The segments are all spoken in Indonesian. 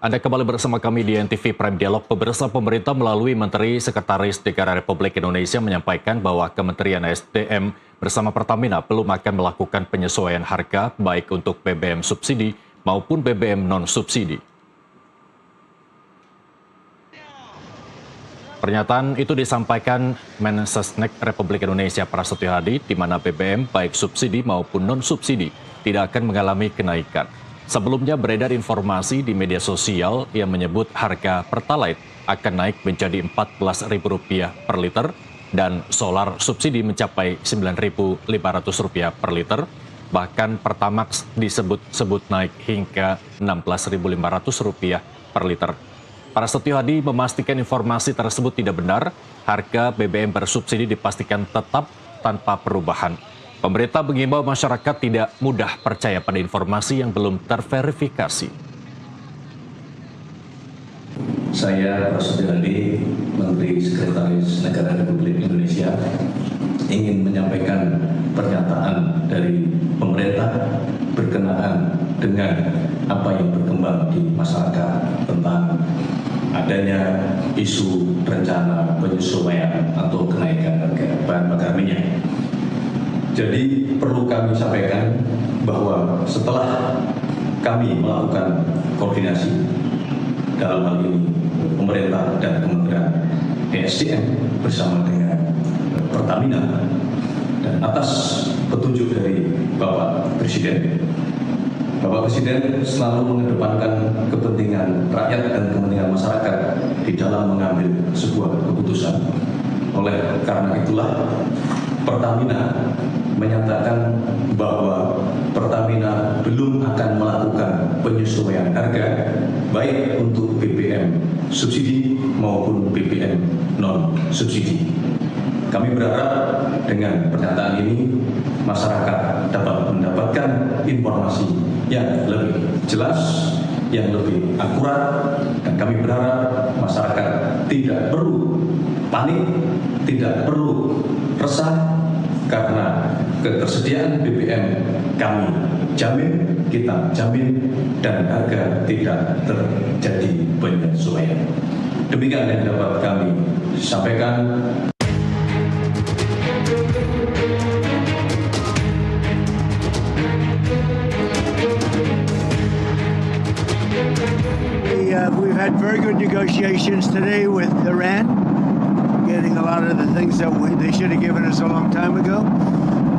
Anda kembali bersama kami di NTV Prime Dialog. Pemerintah melalui Menteri Sekretaris Negara Republik Indonesia menyampaikan bahwa Kementerian SDM bersama Pertamina belum akan melakukan penyesuaian harga baik untuk BBM subsidi maupun BBM non-subsidi. Pernyataan itu disampaikan Mensesnek Republik Indonesia Prasetyo Hadi, di mana BBM baik subsidi maupun non-subsidi tidak akan mengalami kenaikan. Sebelumnya beredar informasi di media sosial yang menyebut harga Pertalite akan naik menjadi Rp14.000 per liter dan solar subsidi mencapai Rp9.500 per liter. Bahkan Pertamax disebut naik hingga Rp16.500 per liter. Prasetyo Hadi memastikan informasi tersebut tidak benar. Harga BBM bersubsidi dipastikan tetap tanpa perubahan. Pemerintah mengimbau masyarakat tidak mudah percaya pada informasi yang belum terverifikasi. Saya Prasetyo Hadi, Menteri Sekretaris Negara Republik Indonesia, ingin menyampaikan pernyataan dari pemerintah berkenaan dengan apa yang berkembang di masyarakat tentang adanya isu rencana penyesuaian atau kenaikan harga bahan bakar minyak. Jadi perlu kami sampaikan bahwa setelah kami melakukan koordinasi dalam hal ini pemerintah dan Kementerian ESDM bersama dengan Pertamina dan atas petunjuk dari Bapak Presiden selalu mengedepankan kepentingan rakyat dan kepentingan masyarakat di dalam mengambil sebuah keputusan. Oleh karena itulah Pertamina menyatakan bahwa Pertamina belum akan melakukan penyesuaian harga baik untuk BBM subsidi maupun BBM non-subsidi. Kami berharap dengan pernyataan ini masyarakat dapat mendapatkan informasi yang lebih jelas, yang lebih akurat, dan kami berharap masyarakat tidak perlu panik, tidak perlu resah, karena ketersediaan BBM kami jamin, kita jamin, dan harga tidak terjadi penyesuaian. Demikian yang dapat kami sampaikan. We've had very good negotiations today with Iran, getting a lot of the things that they should have given us a long time ago.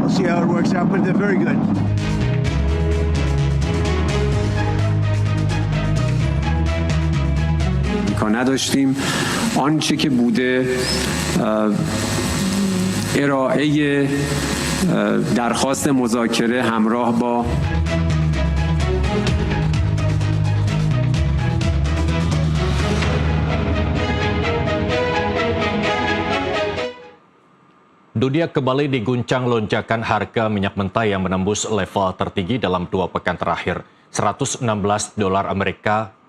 We'll see how it works out, but they're very good. نداشتیم آنچه که بوده ارائه درخواست مذاکره همراه با Dunia kembali diguncang lonjakan harga minyak mentah yang menembus level tertinggi dalam 2 pekan terakhir, $116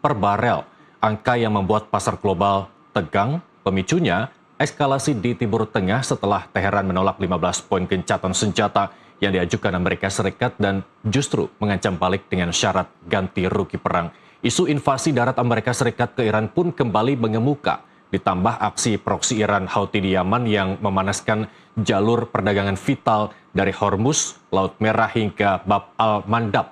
per barel. Angka yang membuat pasar global tegang. Pemicunya, eskalasi di Timur Tengah setelah Teheran menolak 15 poin gencatan senjata yang diajukan Amerika Serikat dan justru mengancam balik dengan syarat ganti rugi perang. Isu invasi darat Amerika Serikat ke Iran pun kembali mengemuka. Ditambah aksi proksi Iran Houthi di Yaman yang memanaskan jalur perdagangan vital dari Hormuz, Laut Merah hingga Bab al-Mandab.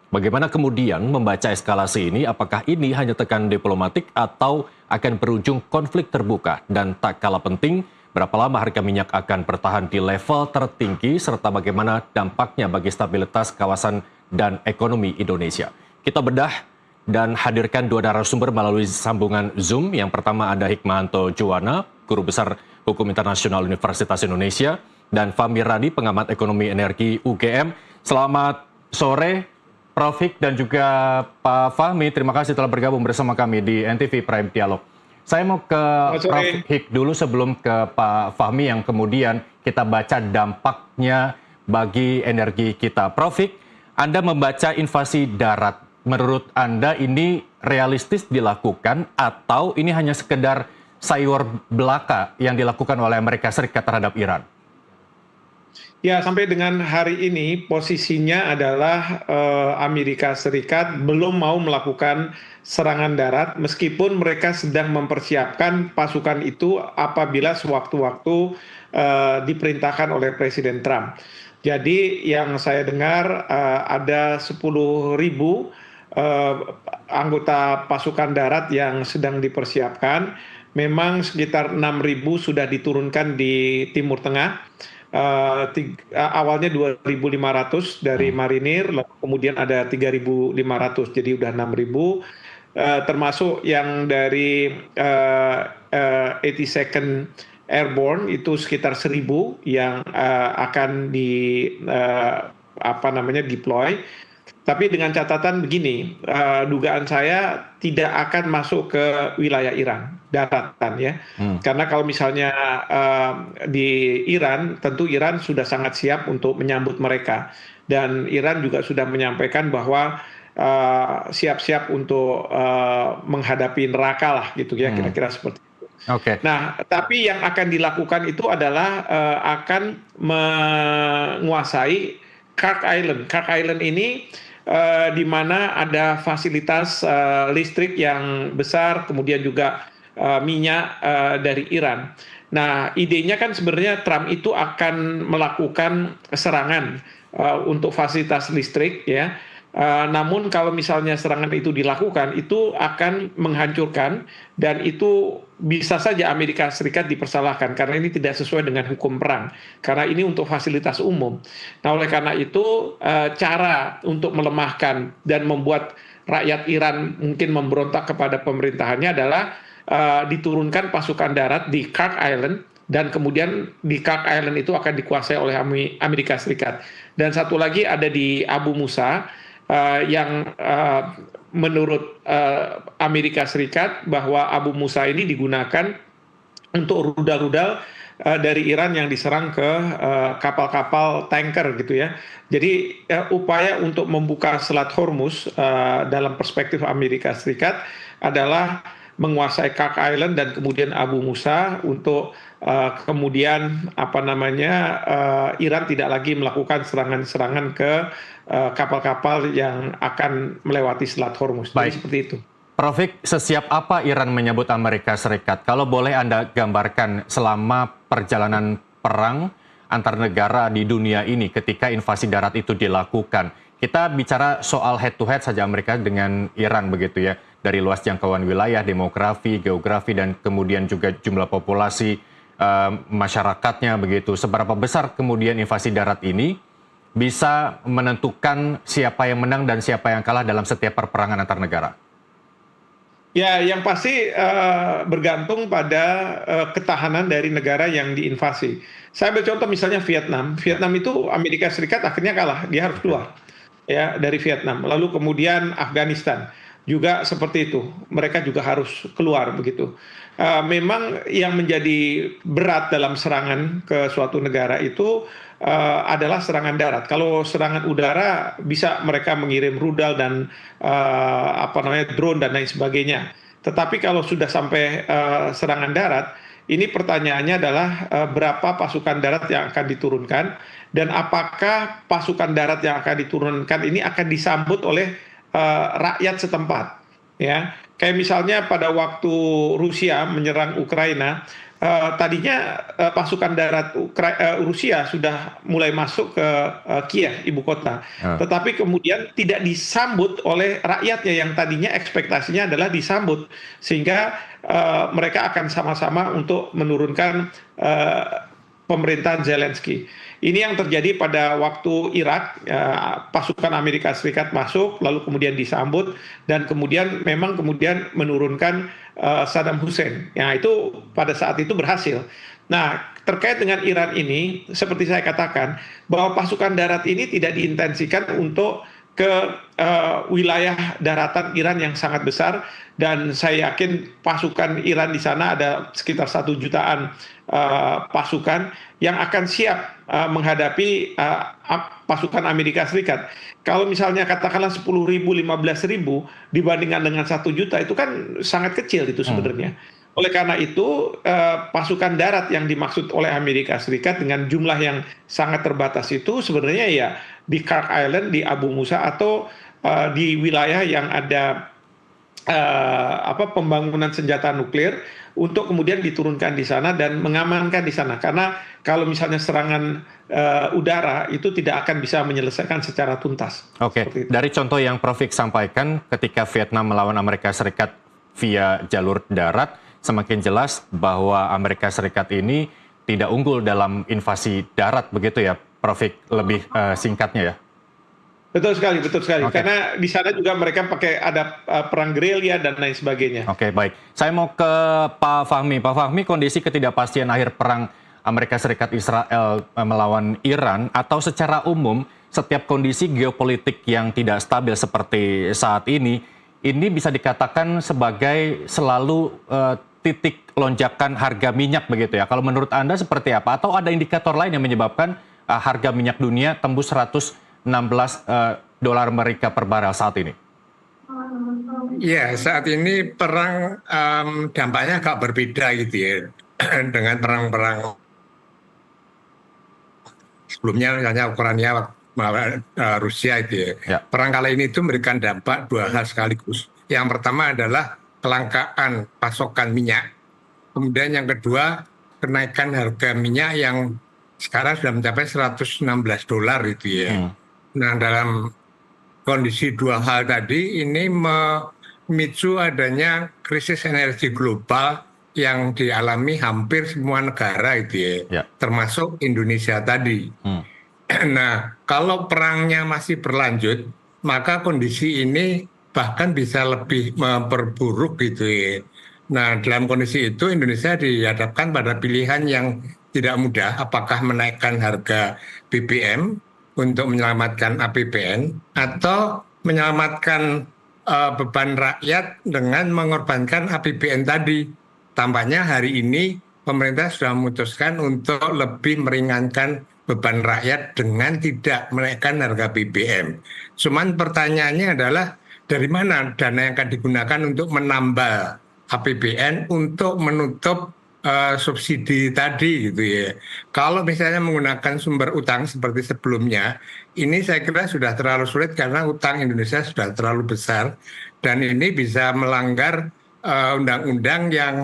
Bagaimana kemudian membaca eskalasi ini? Apakah ini hanya tekanan diplomatik atau akan berujung konflik terbuka? Dan tak kalah penting, berapa lama harga minyak akan bertahan di level tertinggi serta bagaimana dampaknya bagi stabilitas kawasan dan ekonomi Indonesia? Kita bedah dan hadirkan 2 narasumber melalui sambungan Zoom. Yang pertama ada Hikmahanto Juwana, Guru Besar Hukum Internasional Universitas Indonesia, dan Fahmi Radi, pengamat ekonomi energi UGM. Selamat sore, Prof. Hik dan juga Pak Fahmi. Terima kasih telah bergabung bersama kami di NTV Prime Dialog. Saya mau ke Prof. Hik dulu sebelum ke Pak Fahmi yang kemudian kita baca dampaknya bagi energi kita. Prof. Hik, Anda membaca invasi darat. Menurut Anda ini realistis dilakukan atau ini hanya sekedar sayur belaka yang dilakukan oleh Amerika Serikat terhadap Iran? Ya, sampai dengan hari ini posisinya adalah Amerika Serikat belum mau melakukan serangan darat meskipun mereka sedang mempersiapkan pasukan itu apabila sewaktu-waktu diperintahkan oleh Presiden Trump. Jadi yang saya dengar ada 10.000 anggota pasukan darat yang sedang dipersiapkan. Memang sekitar 6.000 sudah diturunkan di Timur Tengah. Awalnya 2.500 dari marinir, lalu kemudian ada 3.500, jadi udah 6.000, termasuk yang dari 82nd Airborne itu sekitar 1.000 yang akan deploy. Tapi dengan catatan begini, dugaan saya tidak akan masuk ke wilayah Iran, daratan ya. Karena kalau misalnya di Iran, tentu Iran sudah sangat siap untuk menyambut mereka. Dan Iran juga sudah menyampaikan bahwa siap-siap untuk menghadapi neraka lah gitu ya, kira-kira seperti itu. Oke. Nah, tapi yang akan dilakukan itu adalah akan menguasai Kirk Island. Kirk Island ini di mana ada fasilitas listrik yang besar, kemudian juga minyak dari Iran. Nah, idenya kan sebenarnya Trump itu akan melakukan serangan untuk fasilitas listrik, ya. Namun kalau misalnya serangan itu dilakukan, itu akan menghancurkan dan itu bisa saja Amerika Serikat dipersalahkan karena ini tidak sesuai dengan hukum perang. Karena ini untuk fasilitas umum. Nah, oleh karena itu cara untuk melemahkan dan membuat rakyat Iran mungkin memberontak kepada pemerintahannya adalah diturunkan pasukan darat di Kirk Island dan kemudian di Kirk Island itu akan dikuasai oleh Amerika Serikat. Dan satu lagi ada di Abu Musa yang menurut Amerika Serikat bahwa Abu Musa ini digunakan untuk rudal-rudal dari Iran yang diserang ke kapal-kapal tanker gitu ya. Jadi upaya untuk membuka Selat Hormuz dalam perspektif Amerika Serikat adalah menguasai Kirk Island dan kemudian Abu Musa untuk kemudian Iran tidak lagi melakukan serangan-serangan ke kapal-kapal yang akan melewati Selat Hormuz. Jadi seperti itu. Prof. Hik, sesiap apa Iran menyebut Amerika Serikat? Kalau boleh Anda gambarkan selama perjalanan perang antar negara di dunia ini ketika invasi darat itu dilakukan. Kita bicara soal head-to-head saja Amerika dengan Iran begitu ya. Dari luas jangkauan wilayah, demografi, geografi, dan kemudian juga jumlah populasi masyarakatnya begitu. Seberapa besar kemudian invasi darat ini bisa menentukan siapa yang menang dan siapa yang kalah dalam setiap perperangan antar negara? Ya, yang pasti bergantung pada ketahanan dari negara yang diinvasi. Saya ambil contoh misalnya Vietnam. Vietnam itu Amerika Serikat akhirnya kalah, dia harus keluar ya dari Vietnam. Lalu kemudian Afghanistan juga seperti itu, mereka juga harus keluar begitu. Memang yang menjadi berat dalam serangan ke suatu negara itu adalah serangan darat. Kalau serangan udara bisa mereka mengirim rudal dan drone dan lain sebagainya. Tetapi kalau sudah sampai serangan darat, ini pertanyaannya adalah berapa pasukan darat yang akan diturunkan dan apakah pasukan darat yang akan diturunkan ini akan disambut oleh rakyat setempat, ya. Kayak misalnya pada waktu Rusia menyerang Ukraina, tadinya pasukan darat Rusia sudah mulai masuk ke Kiev, ibu kota. Tetapi kemudian tidak disambut oleh rakyatnya yang tadinya ekspektasinya adalah disambut. Sehingga mereka akan sama-sama untuk menurunkan pemerintahan Zelensky. Ini yang terjadi pada waktu Irak, pasukan Amerika Serikat masuk, lalu kemudian disambut, dan kemudian memang kemudian menurunkan Saddam Hussein. Ya, itu pada saat itu berhasil. Nah, terkait dengan Iran ini, seperti saya katakan, bahwa pasukan darat ini tidak diintensikan untuk ke wilayah daratan Iran yang sangat besar, dan saya yakin pasukan Iran di sana ada sekitar 1 jutaan pasukan yang akan siap menghadapi pasukan Amerika Serikat. Kalau misalnya katakanlah 10.000, 15.000 dibandingkan dengan 1 juta, itu kan sangat kecil itu sebenarnya. Oleh karena itu, pasukan darat yang dimaksud oleh Amerika Serikat dengan jumlah yang sangat terbatas itu sebenarnya ya di Kirk Island, di Abu Musa, atau di wilayah yang ada pembangunan senjata nuklir untuk kemudian diturunkan di sana dan mengamankan di sana. Karena kalau misalnya serangan udara itu tidak akan bisa menyelesaikan secara tuntas. Oke, dari contoh yang Prof. Vik sampaikan ketika Vietnam melawan Amerika Serikat via jalur darat, semakin jelas bahwa Amerika Serikat ini tidak unggul dalam invasi darat, begitu ya, Prof. Vik, lebih singkatnya ya? Betul sekali, betul sekali. Oke. Karena di sana juga mereka pakai ada perang gerilya dan lain sebagainya. Oke, baik. Saya mau ke Pak Fahmi. Pak Fahmi, kondisi ketidakpastian akhir perang Amerika Serikat Israel melawan Iran, atau secara umum setiap kondisi geopolitik yang tidak stabil seperti saat ini bisa dikatakan sebagai selalu titik lonjakan harga minyak, begitu ya. Kalau menurut Anda seperti apa? Atau ada indikator lain yang menyebabkan harga minyak dunia tembus 116 dolar Amerika per barel saat ini? Ya, saat ini perang dampaknya agak berbeda gitu ya dengan perang-perang sebelumnya, misalnya Ukraina melawan Rusia itu ya. Ya. Perang kali ini itu memberikan dampak dua hal sekaligus. Yang pertama adalah kelangkaan pasokan minyak. Kemudian yang kedua, kenaikan harga minyak yang sekarang sudah mencapai 116 dolar itu ya. Nah, dalam kondisi dua hal tadi ini memicu adanya krisis energi global yang dialami hampir semua negara itu ya, termasuk Indonesia tadi. Nah, kalau perangnya masih berlanjut, maka kondisi ini bahkan bisa lebih memperburuk gitu ya. Nah, dalam kondisi itu Indonesia dihadapkan pada pilihan yang tidak mudah, apakah menaikkan harga BBM untuk menyelamatkan APBN atau menyelamatkan beban rakyat dengan mengorbankan APBN tadi. Tampaknya hari ini pemerintah sudah memutuskan untuk lebih meringankan beban rakyat dengan tidak menaikkan harga BBM. Cuman pertanyaannya adalah dari mana dana yang akan digunakan untuk menambal APBN untuk menutup subsidi tadi gitu ya. Kalau misalnya menggunakan sumber utang seperti sebelumnya, ini saya kira sudah terlalu sulit karena utang Indonesia sudah terlalu besar dan ini bisa melanggar undang-undang yang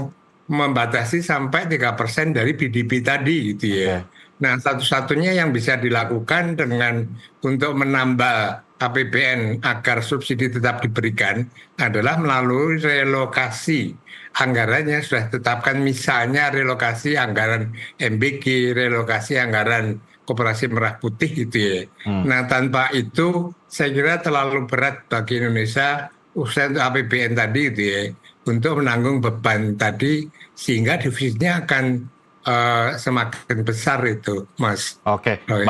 membatasi sampai 3% dari PDB tadi gitu ya. Nah, satu-satunya yang bisa dilakukan dengan untuk menambal APBN agar subsidi tetap diberikan adalah melalui relokasi anggarannya sudah ditetapkan, misalnya relokasi anggaran MBG, relokasi anggaran Koperasi Merah Putih gitu ya. Nah, tanpa itu saya kira terlalu berat bagi Indonesia usaha APBN tadi gitu ya, untuk menanggung beban tadi sehingga defisitnya akan semakin besar itu, Mas. Oke, baik.